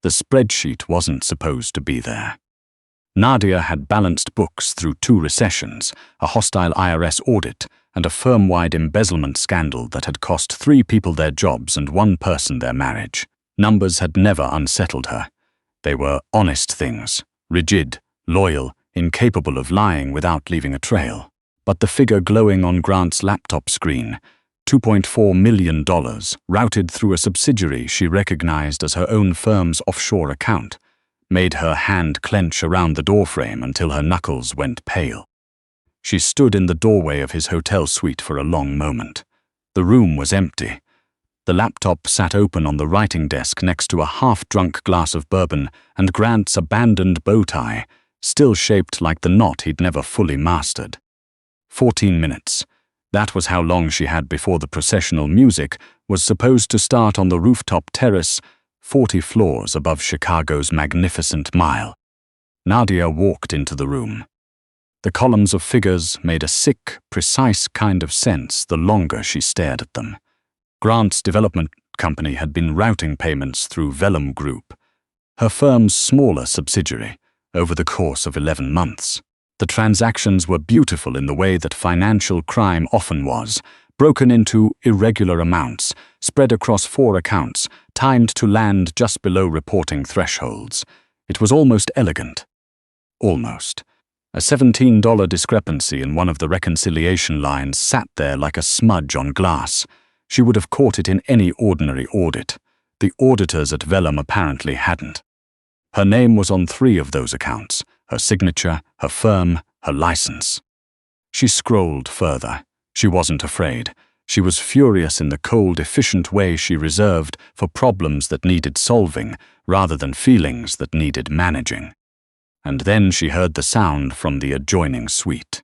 The spreadsheet wasn't supposed to be there. Nadia had balanced books through 2 recessions, a hostile IRS audit, and a firm-wide embezzlement scandal that had cost 3 people their jobs and 1 person their marriage. Numbers had never unsettled her. They were honest things, rigid, loyal, incapable of lying without leaving a trail. But the figure glowing on Grant's laptop screen, $2.4 million, routed through a subsidiary she recognized as her own firm's offshore account, made her hand clench around the doorframe until her knuckles went pale. She stood in the doorway of his hotel suite for a long moment. The room was empty. The laptop sat open on the writing desk next to a half-drunk glass of bourbon and Grant's abandoned bow tie, still shaped like the knot he'd never fully mastered. 14 minutes. That was how long she had before the processional music was supposed to start on the rooftop terrace, 40 floors above Chicago's Magnificent Mile. Nadia walked into the room. The columns of figures made a sick, precise kind of sense the longer she stared at them. Grant's development company had been routing payments through Vellum Group, her firm's smaller subsidiary, over the course of 11 months. The transactions were beautiful in the way that financial crime often was, broken into irregular amounts, spread across 4 accounts, timed to land just below reporting thresholds. It was almost elegant. Almost. A $17 discrepancy in one of the reconciliation lines sat there like a smudge on glass. She would have caught it in any ordinary audit. The auditors at Vellum apparently hadn't. Her name was on 3 of those accounts, her signature, her firm, her license. She scrolled further. She wasn't afraid. She was furious in the cold, efficient way she reserved for problems that needed solving rather than feelings that needed managing. And then she heard the sound from the adjoining suite.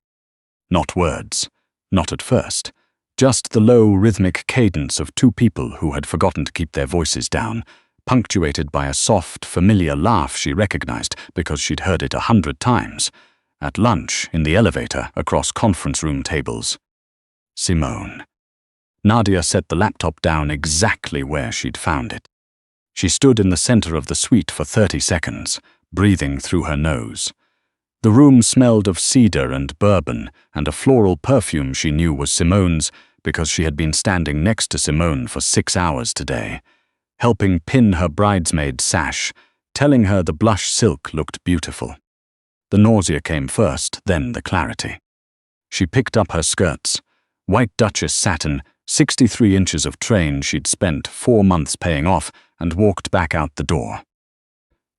Not words. Not at first. Just the low, rhythmic cadence of 2 people who had forgotten to keep their voices down, punctuated by a soft, familiar laugh she recognized because she'd heard it 100 times. At lunch, in the elevator, across conference room tables. Simone. Nadia set the laptop down exactly where she'd found it. She stood in the center of the suite for 30 seconds, breathing through her nose. The room smelled of cedar and bourbon and a floral perfume she knew was Simone's because she had been standing next to Simone for 6 hours today, helping pin her bridesmaid sash, telling her the blush silk looked beautiful. The nausea came first, then the clarity. She picked up her skirts, white Duchess satin, 63 inches of train she'd spent 4 months paying off, and walked back out the door.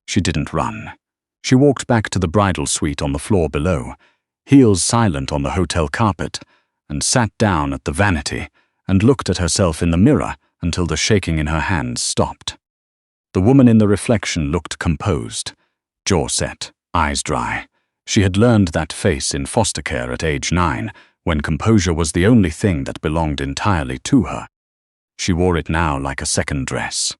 She didn't run. She walked back to the bridal suite on the floor below, heels silent on the hotel carpet, and sat down at the vanity and looked at herself in the mirror until the shaking in her hands stopped. The woman in the reflection looked composed, jaw set, eyes dry. She had learned that face in foster care at age 9, when composure was the only thing that belonged entirely to her. She wore it now like a second dress.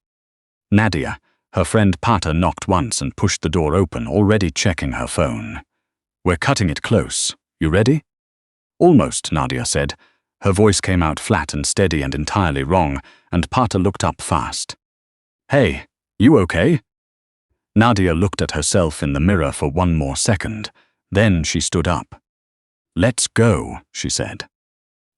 Nadia, her friend Pata, knocked once and pushed the door open, already checking her phone. "We're cutting it close. You ready?" "Almost," Nadia said. Her voice came out flat and steady and entirely wrong, and Pata looked up fast. "Hey, you okay?" Nadia looked at herself in the mirror for 1 more second. Then she stood up. "Let's go," she said.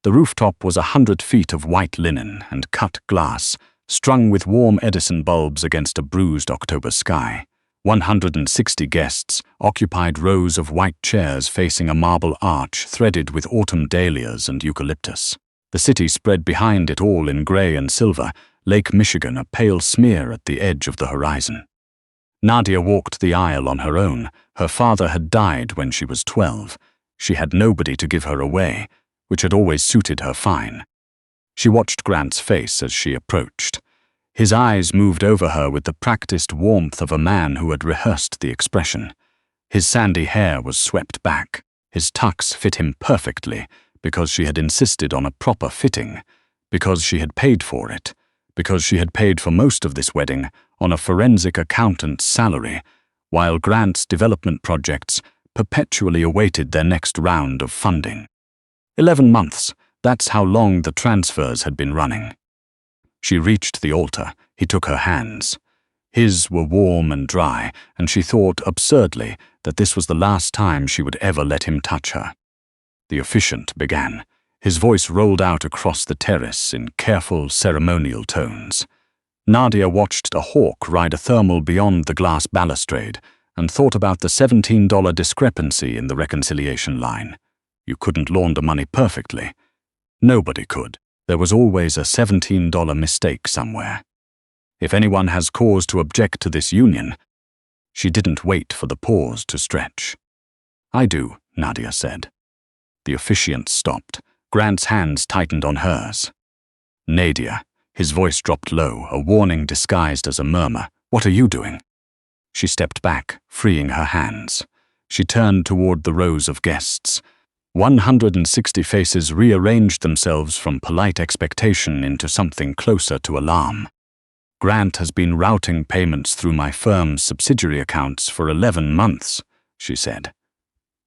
The rooftop was 100 feet of white linen and cut glass, strung with warm Edison bulbs against a bruised October sky. 160 guests occupied rows of white chairs facing a marble arch threaded with autumn dahlias and eucalyptus. The city spread behind it all in gray and silver, Lake Michigan a pale smear at the edge of the horizon. Nadia walked the aisle on her own. Her father had died when she was 12. She had nobody to give her away, which had always suited her fine. She watched Grant's face as she approached. His eyes moved over her with the practiced warmth of a man who had rehearsed the expression. His sandy hair was swept back. His tux fit him perfectly because she had insisted on a proper fitting, because she had paid for it, because she had paid for most of this wedding on a forensic accountant's salary, while Grant's development projects perpetually awaited their next round of funding. 11 months, that's how long the transfers had been running. She reached the altar. He took her hands. His were warm and dry, and she thought, absurdly, that this was the last time she would ever let him touch her. The officiant began. His voice rolled out across the terrace in careful, ceremonial tones. Nadia watched a hawk ride a thermal beyond the glass balustrade and thought about the $17 discrepancy in the reconciliation line. You couldn't launder money perfectly. Nobody could. There was always a $17 mistake somewhere. If anyone has cause to object to this union— She didn't wait for the pause to stretch. I do, Nadia said. The officiant stopped. Grant's hands tightened on hers. Nadia, his voice dropped low, a warning disguised as a murmur. What are you doing? She stepped back, freeing her hands. She turned toward the rows of guests. 160 faces rearranged themselves from polite expectation into something closer to alarm. Grant has been routing payments through my firm's subsidiary accounts for 11 months, she said.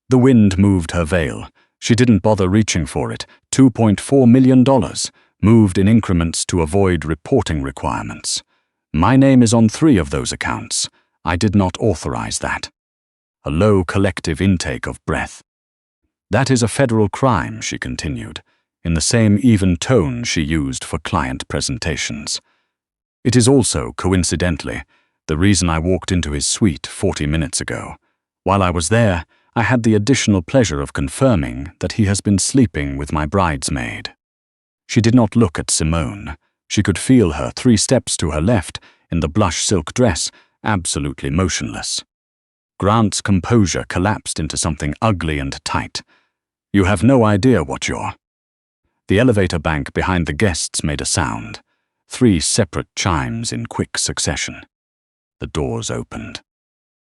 The wind moved her veil. She didn't bother reaching for it. $2.4 million, moved in increments to avoid reporting requirements. My name is on 3 of those accounts. I did not authorize that. A low collective intake of breath. That is a federal crime, she continued, in the same even tone she used for client presentations. It is also, coincidentally, the reason I walked into his suite 40 minutes ago. While I was there, I had the additional pleasure of confirming that he has been sleeping with my bridesmaid. She did not look at Simone. She could feel her 3 steps to her left, in the blush silk dress, absolutely motionless. Grant's composure collapsed into something ugly and tight. You have no idea what you're— The elevator bank behind the guests made a sound. 3 separate chimes in quick succession. The doors opened.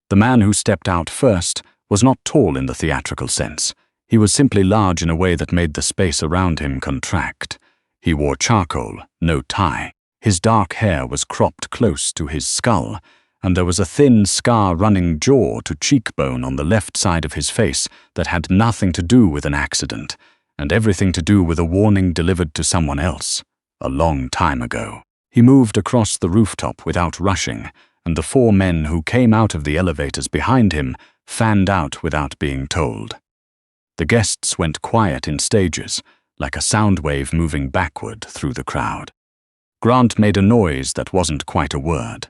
The man who stepped out first was not tall in the theatrical sense. He was simply large in a way that made the space around him contract. He wore charcoal, no tie. His dark hair was cropped close to his skull, and there was a thin scar-running jaw to cheekbone on the left side of his face that had nothing to do with an accident, and everything to do with a warning delivered to someone else, a long time ago. He moved across the rooftop without rushing, and the 4 men who came out of the elevators behind him fanned out without being told. The guests went quiet in stages, like a sound wave moving backward through the crowd. Grant made a noise that wasn't quite a word.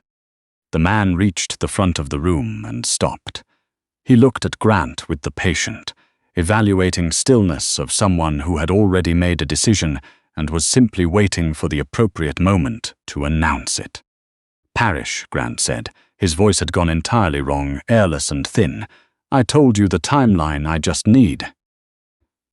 The man reached the front of the room and stopped. He looked at Grant with the patient, evaluating stillness of someone who had already made a decision and was simply waiting for the appropriate moment to announce it. Parrish, Grant said. His voice had gone entirely wrong, airless and thin. I told you the timeline I just need.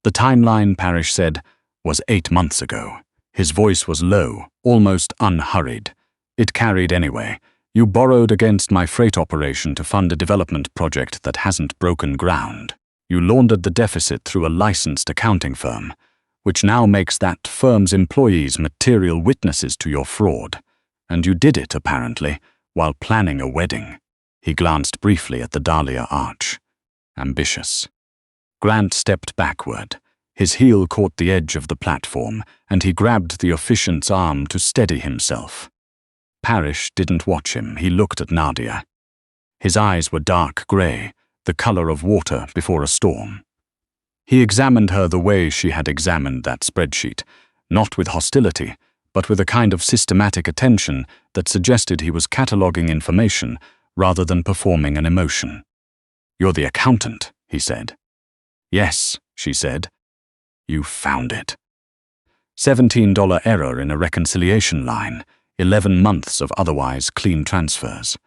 The timeline, Parrish said, was 8 months ago. His voice was low, almost unhurried. It carried anyway. You borrowed against my freight operation to fund a development project that hasn't broken ground. You laundered the deficit through a licensed accounting firm, which now makes that firm's employees material witnesses to your fraud. And you did it, apparently, while planning a wedding. He glanced briefly at the Dahlia arch. Ambitious. Grant stepped backward. His heel caught the edge of the platform, and he grabbed the officiant's arm to steady himself. Parrish didn't watch him. He looked at Nadia. His eyes were dark grey, the color of water before a storm. He examined her the way she had examined that spreadsheet, not with hostility, but with a kind of systematic attention that suggested he was cataloguing information rather than performing an emotion. You're the accountant, he said. Yes, she said. You found it. $17 error in a reconciliation line, 11 months of otherwise clean transfers.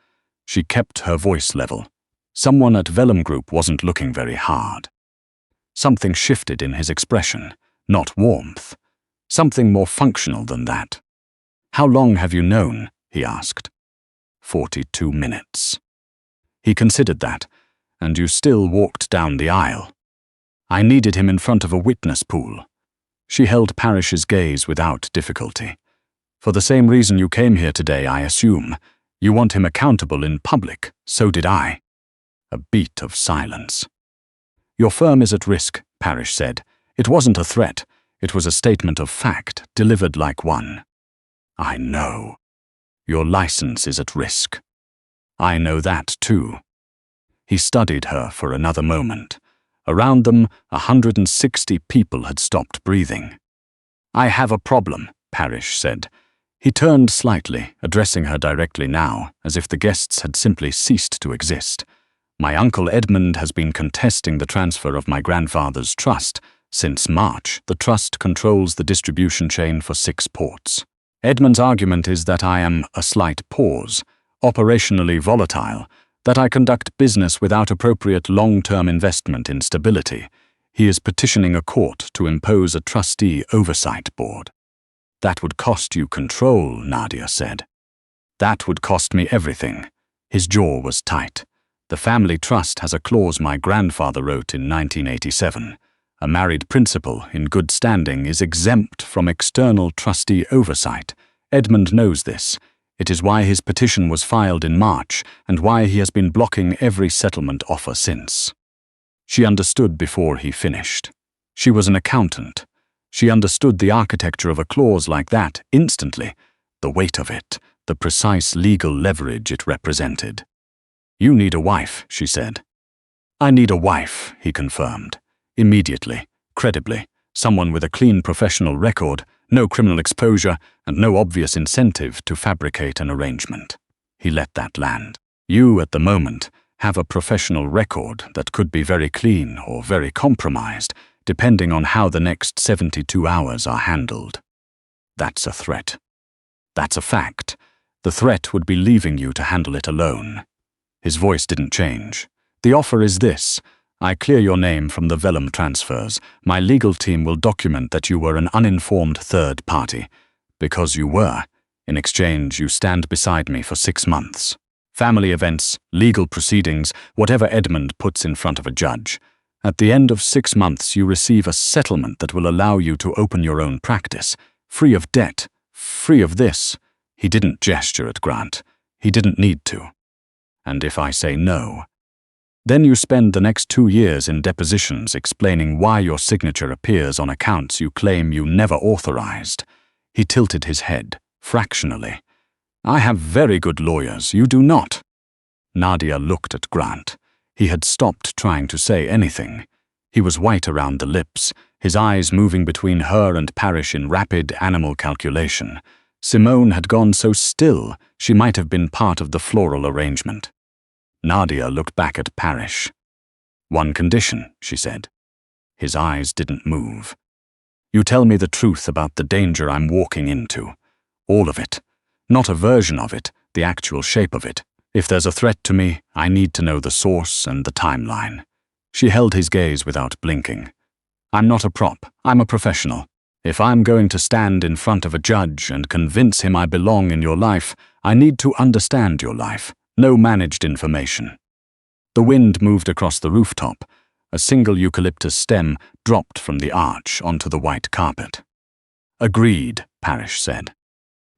She kept her voice level. Someone at Vellum Group wasn't looking very hard. Something shifted in his expression, not warmth. Something more functional than that. How long have you known? He asked. 42 minutes. He considered that, and you still walked down the aisle. I needed him in front of a witness pool. She held Parrish's gaze without difficulty. For the same reason you came here today, I assume. You want him accountable in public. So did I. A beat of silence. Your firm is at risk, Parrish said. It wasn't a threat. It was a statement of fact, delivered like one. I know. Your license is at risk. I know that too. He studied her for another moment. Around them, 160 people had stopped breathing. I have a problem, Parrish said. He turned slightly, addressing her directly now, as if the guests had simply ceased to exist. My uncle Edmund has been contesting the transfer of my grandfather's trust. Since March, the trust controls the distribution chain for 6 ports. Edmund's argument is that I am a slight pause, operationally volatile, that I conduct business without appropriate long-term investment in stability. He is petitioning a court to impose a trustee oversight board. That would cost you control, Nadia said. That would cost me everything. His jaw was tight. The family trust has a clause my grandfather wrote in 1987. A married principal in good standing is exempt from external trustee oversight. Edmund knows this. It is why his petition was filed in March and why he has been blocking every settlement offer since. She understood before he finished. She was an accountant. She understood the architecture of a clause like that instantly, the weight of it, the precise legal leverage it represented. You need a wife, she said. I need a wife, he confirmed. Immediately, credibly, someone with a clean professional record, no criminal exposure, and no obvious incentive to fabricate an arrangement. He let that land. You, at the moment, have a professional record that could be very clean or very compromised, depending on how the next 72 hours are handled. That's a threat. That's a fact. The threat would be leaving you to handle it alone. His voice didn't change. The offer is this. I clear your name from the vellum transfers. My legal team will document that you were an uninformed third party. Because you were. In exchange, you stand beside me for 6 months. Family events, legal proceedings, whatever Edmund puts in front of a judge. At the end of 6 months, you receive a settlement that will allow you to open your own practice, free of debt, free of this. He didn't gesture at Grant. He didn't need to. And if I say no, then you spend the next 2 years in depositions explaining why your signature appears on accounts you claim you never authorized. He tilted his head, fractionally. I have very good lawyers, you do not. Nadia looked at Grant. He had stopped trying to say anything. He was white around the lips, his eyes moving between her and Parrish in rapid animal calculation. Simone had gone so still, she might have been part of the floral arrangement. Nadia looked back at Parrish. One condition, she said. His eyes didn't move. You tell me the truth about the danger I'm walking into. All of it. Not a version of it, the actual shape of it. If there's a threat to me, I need to know the source and the timeline. She held his gaze without blinking. I'm not a prop, I'm a professional. If I'm going to stand in front of a judge and convince him I belong in your life, I need to understand your life. No managed information. The wind moved across the rooftop. A single eucalyptus stem dropped from the arch onto the white carpet. Agreed, Parrish said.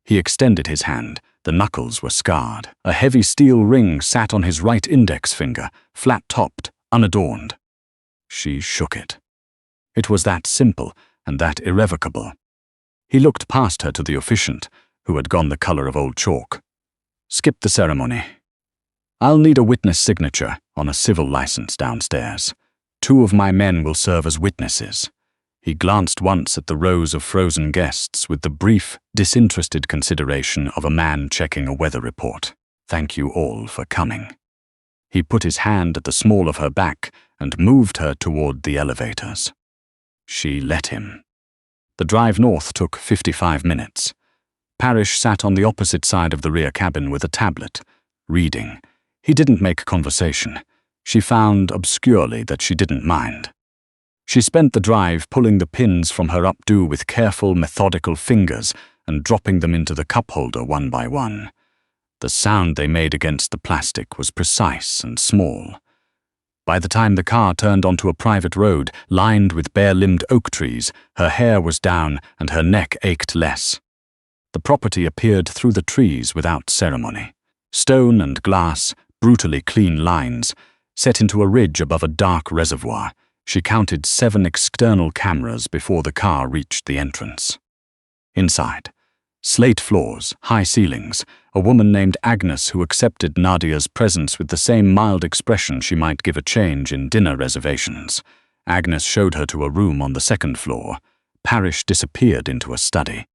He extended his hand. The knuckles were scarred. A heavy steel ring sat on his right index finger, flat-topped, unadorned. She shook it. It was that simple and that irrevocable. He looked past her to the officiant, who had gone the color of old chalk. Skip the ceremony. I'll need a witness signature on a civil license downstairs. 2 of my men will serve as witnesses. He glanced once at the rows of frozen guests with the brief, disinterested consideration of a man checking a weather report. Thank you all for coming. He put his hand at the small of her back and moved her toward the elevators. She let him. The drive north took 55 minutes. Parrish sat on the opposite side of the rear cabin with a tablet, reading. He didn't make conversation. She found obscurely that she didn't mind. She spent the drive pulling the pins from her updo with careful, methodical fingers and dropping them into the cup holder one by one. The sound they made against the plastic was precise and small. By the time the car turned onto a private road lined with bare-limbed oak trees, her hair was down and her neck ached less. The property appeared through the trees without ceremony. Stone and glass, brutally clean lines, set into a ridge above a dark reservoir. She counted 7 external cameras before the car reached the entrance. Inside, Slate floors, high ceilings, a woman named Agnes who accepted Nadia's presence with the same mild expression she might give a change in dinner reservations. Agnes showed her to a room on the second floor. Parrish disappeared into a study.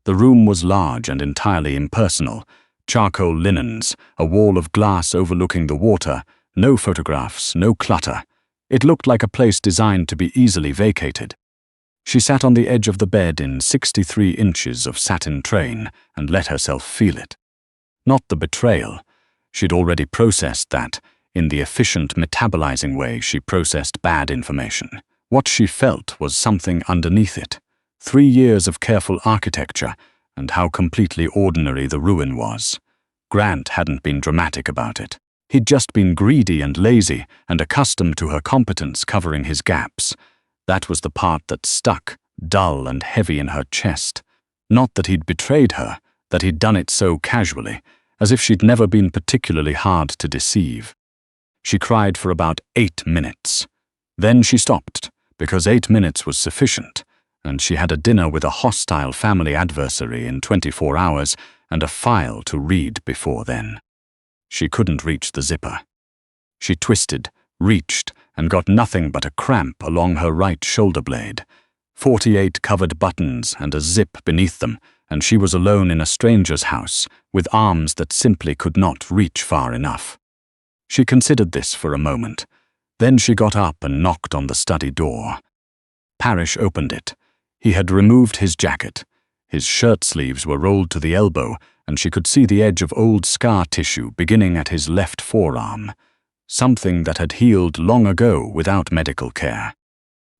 The room was large and entirely impersonal. Charcoal linens, a wall of glass overlooking the water, no photographs, no clutter. It looked like a place designed to be easily vacated. She sat on the edge of the bed in 63 inches of satin train and let herself feel it. Not the betrayal. She'd already processed that. In the efficient metabolizing way she processed bad information. What she felt was something underneath it. 3 years of careful architecture, and how completely ordinary the ruin was. Grant hadn't been dramatic about it. He'd just been greedy and lazy and accustomed to her competence covering his gaps. That was the part that stuck, dull and heavy in her chest. Not that he'd betrayed her, that he'd done it so casually, as if she'd never been particularly hard to deceive. She cried for about 8 minutes. Then she stopped, because 8 minutes was sufficient, and she had a dinner with a hostile family adversary in 24 hours and a file to read before then. She couldn't reach the zipper. She twisted, reached, and got nothing but a cramp along her right shoulder blade. 48 covered buttons and a zip beneath them, and she was alone in a stranger's house, with arms that simply could not reach far enough. She considered this for a moment. Then she got up and knocked on the study door. Parrish opened it. He had removed his jacket. His shirt sleeves were rolled to the elbow, and she could see the edge of old scar tissue beginning at his left forearm. Something that had healed long ago without medical care.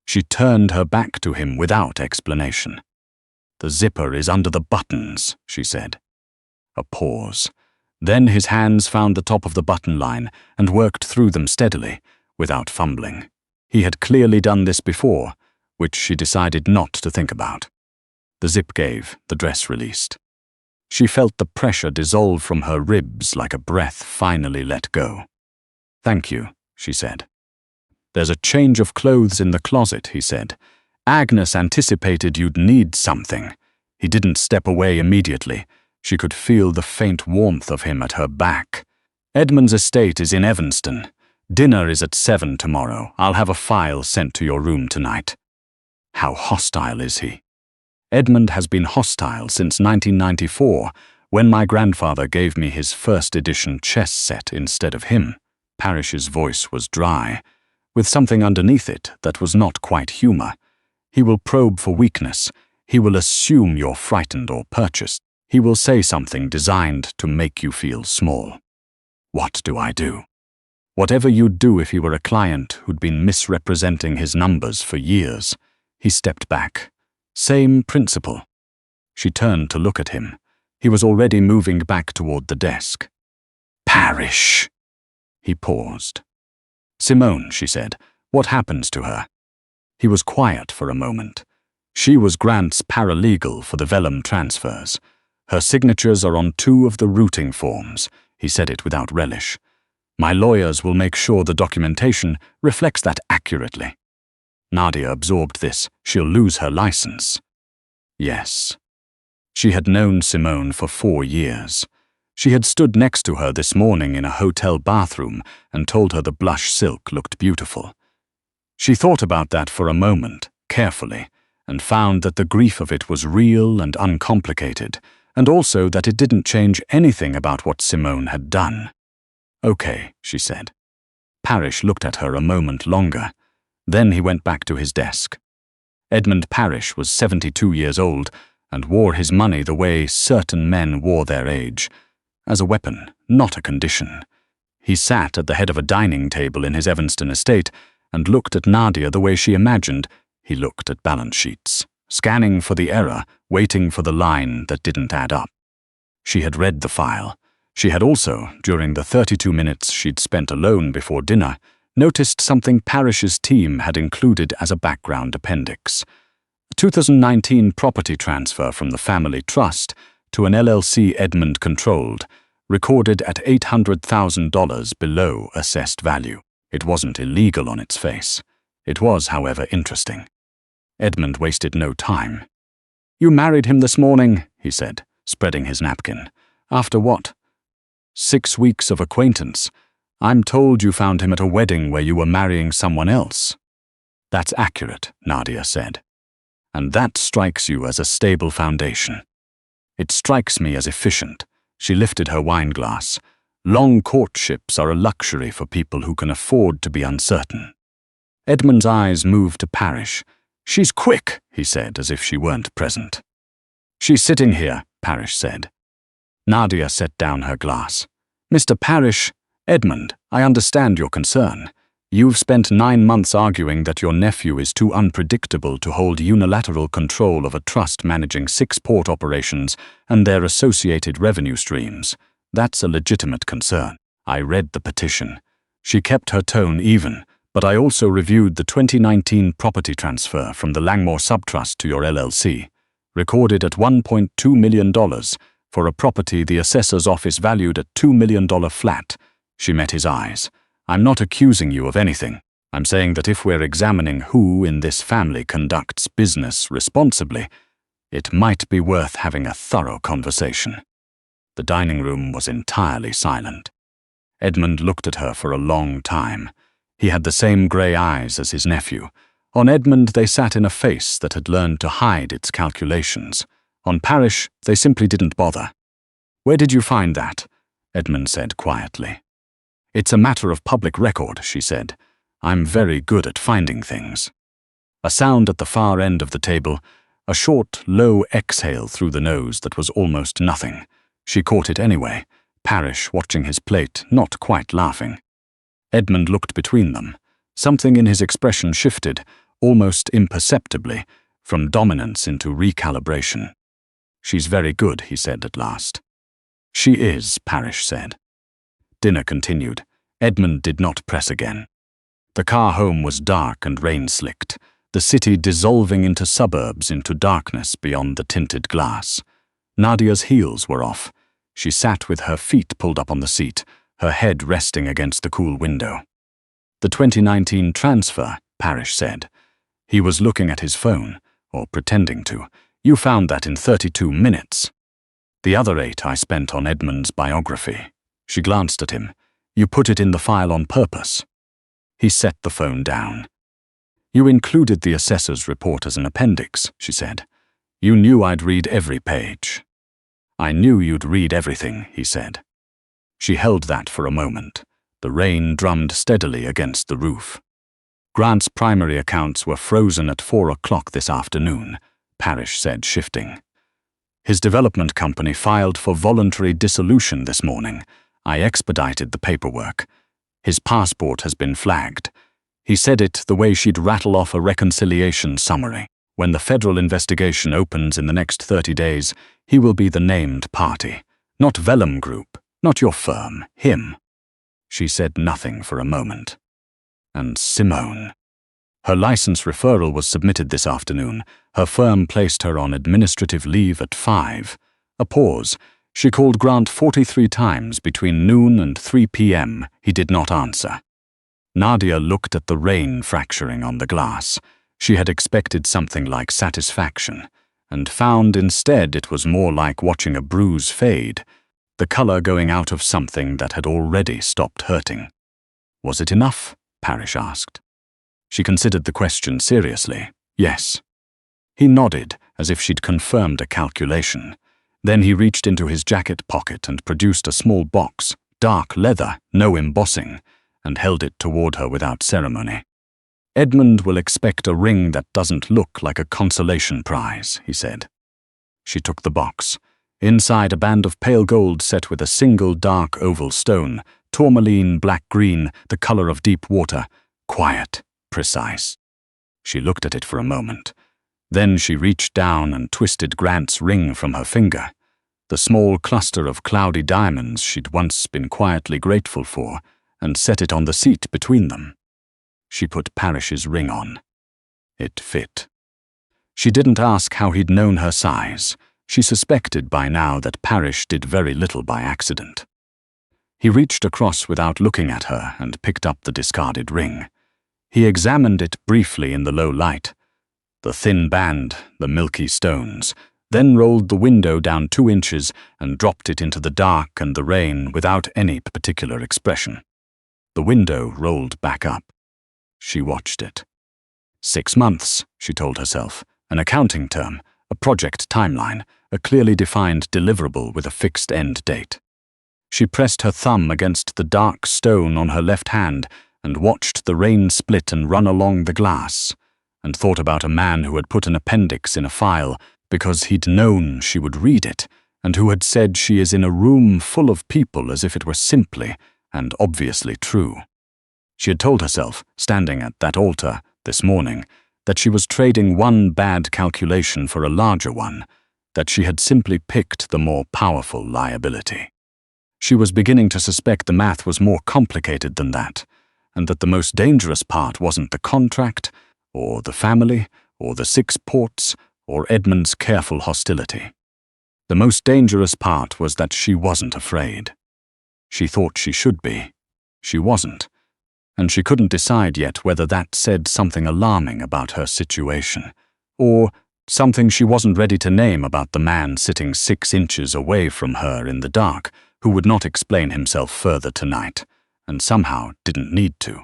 She turned her back to him without explanation. "The zipper is under the buttons," she said. A pause. Then his hands found the top of the button line and worked through them steadily, without fumbling. He had clearly done this before, which she decided not to think about. The zip gave, the dress released. She felt the pressure dissolve from her ribs like a breath finally let go. "Thank you," she said. "There's a change of clothes in the closet," he said. "Agnes anticipated you'd need something." He didn't step away immediately. She could feel the faint warmth of him at her back. "Edmund's estate is in Evanston. Dinner is at 7 tomorrow. I'll have a file sent to your room tonight." How hostile is he? Edmund has been hostile since 1994, when my grandfather gave me his first edition chess set instead of him. Parrish's voice was dry, with something underneath it that was not quite humor. He will probe for weakness. He will assume you're frightened or purchased. He will say something designed to make you feel small. What do I do? Whatever you'd do if he were a client who'd been misrepresenting his numbers for years. He stepped back. Same principle. She turned to look at him. He was already moving back toward the desk. "Parrish!" He paused. "Simone," she said, "what happens to her?" He was quiet for a moment. She was Grant's paralegal for the vellum transfers. "Her signatures are on 2 of the routing forms." He said it without relish. "My lawyers will make sure the documentation reflects that accurately." Nadia absorbed this. She'll lose her license. Yes. She had known Simone for 4 years. She had stood next to her this morning in a hotel bathroom and told her the blush silk looked beautiful. She thought about that for a moment, carefully, and found that the grief of it was real and uncomplicated, and also that it didn't change anything about what Simone had done. "Okay," she said. Parrish looked at her a moment longer. Then he went back to his desk. Edmund Parrish was 72 years old and wore his money the way certain men wore their age, as a weapon, not a condition. He sat at the head of a dining table in his Evanston estate and looked at Nadia the way she imagined he looked at balance sheets, scanning for the error, waiting for the line that didn't add up. She had read the file. She had also, during the 32 minutes she'd spent alone before dinner, noticed something Parrish's team had included as a background appendix. A 2019 property transfer from the family trust to an LLC Edmund controlled, recorded at $800,000 below assessed value. It wasn't illegal on its face. It was, however, interesting. Edmund wasted no time. "You married him this morning," he said, spreading his napkin. After what? 6 weeks of acquaintance. I'm told you found him at a wedding where you were marrying someone else. That's accurate, Nadia said. And that strikes you as a stable foundation. It strikes me as efficient. She lifted her wine glass. Long courtships are a luxury for people who can afford to be uncertain. Edmund's eyes moved to Parrish. She's quick, he said, as if she weren't present. She's sitting here, Parrish said. Nadia set down her glass. Mr. Parrish, Edmund, I understand your concern. You've spent 9 months arguing that your nephew is too unpredictable to hold unilateral control of a trust managing 6 port operations and their associated revenue streams. That's a legitimate concern. I read the petition. She kept her tone even, but I also reviewed the 2019 property transfer from the Langmore Subtrust to your LLC, recorded at $1.2 million for a property the assessor's office valued at $2 million flat. She met his eyes. I'm not accusing you of anything. I'm saying that if we're examining who in this family conducts business responsibly, it might be worth having a thorough conversation. The dining room was entirely silent. Edmund looked at her for a long time. He had the same grey eyes as his nephew. On Edmund they sat in a face that had learned to hide its calculations. On Parrish they simply didn't bother. Where did you find that? Edmund said quietly. It's a matter of public record, she said. I'm very good at finding things. A sound at the far end of the table, a short, low exhale through the nose that was almost nothing. She caught it anyway, Parrish watching his plate, not quite laughing. Edmund looked between them. Something in his expression shifted, almost imperceptibly, from dominance into recalibration. She's very good, he said at last. She is, Parrish said. Dinner continued. Edmund did not press again. The car home was dark and rain-slicked, the city dissolving into suburbs into darkness beyond the tinted glass. Nadia's heels were off. She sat with her feet pulled up on the seat, her head resting against the cool window. The 2019 transfer, Parrish said. He was looking at his phone, or pretending to. You found that in 32 minutes. The other 8 I spent on Edmund's biography. She glanced at him. You put it in the file on purpose. He set the phone down. You included the assessor's report as an appendix, she said. You knew I'd read every page. I knew you'd read everything, he said. She held that for a moment. The rain drummed steadily against the roof. Grant's primary accounts were frozen at 4 o'clock this afternoon, Parrish said, shifting. His development company filed for voluntary dissolution this morning. I expedited the paperwork. His passport has been flagged. He said it the way she'd rattle off a reconciliation summary. When the federal investigation opens in the next 30 days, he will be the named party. Not Vellum Group, not your firm, him. She said nothing for a moment. And Simone. Her license referral was submitted this afternoon. Her firm placed her on administrative leave at 5. A pause. She called Grant 43 times between noon and 3 p.m. He did not answer. Nadia looked at the rain fracturing on the glass. She had expected something like satisfaction, and found instead it was more like watching a bruise fade, the color going out of something that had already stopped hurting. Was it enough? Parrish asked. She considered the question seriously. Yes. He nodded, as if she'd confirmed a calculation. Then he reached into his jacket pocket and produced a small box, dark leather, no embossing, and held it toward her without ceremony. Edmund will expect a ring that doesn't look like a consolation prize, he said. She took the box. Inside a band of pale gold set with a single dark oval stone, tourmaline black-green, the color of deep water, quiet, precise. She looked at it for a moment. Then she reached down and twisted Grant's ring from her finger, the small cluster of cloudy diamonds she'd once been quietly grateful for, and set it on the seat between them. She put Parrish's ring on. It fit. She didn't ask how he'd known her size. She suspected by now that Parrish did very little by accident. He reached across without looking at her and picked up the discarded ring. He examined it briefly in the low light. The thin band, the milky stones, then rolled the window down 2 inches and dropped it into the dark and the rain without any particular expression. The window rolled back up. She watched it. 6 months, she told herself, an accounting term, a project timeline, a clearly defined deliverable with a fixed end date. She pressed her thumb against the dark stone on her left hand and watched the rain split and run along the glass, and thought about a man who had put an appendix in a file because he'd known she would read it, and who had said she is in a room full of people as if it were simply and obviously true. She had told herself, standing at that altar this morning, that she was trading one bad calculation for a larger one, that she had simply picked the more powerful liability. She was beginning to suspect the math was more complicated than that, and that the most dangerous part wasn't the contract, or the family, or the 6 ports, or Edmund's careful hostility. The most dangerous part was that she wasn't afraid. She thought she should be. She wasn't. And she couldn't decide yet whether that said something alarming about her situation, or something she wasn't ready to name about the man sitting 6 inches away from her in the dark, who would not explain himself further tonight, and somehow didn't need to.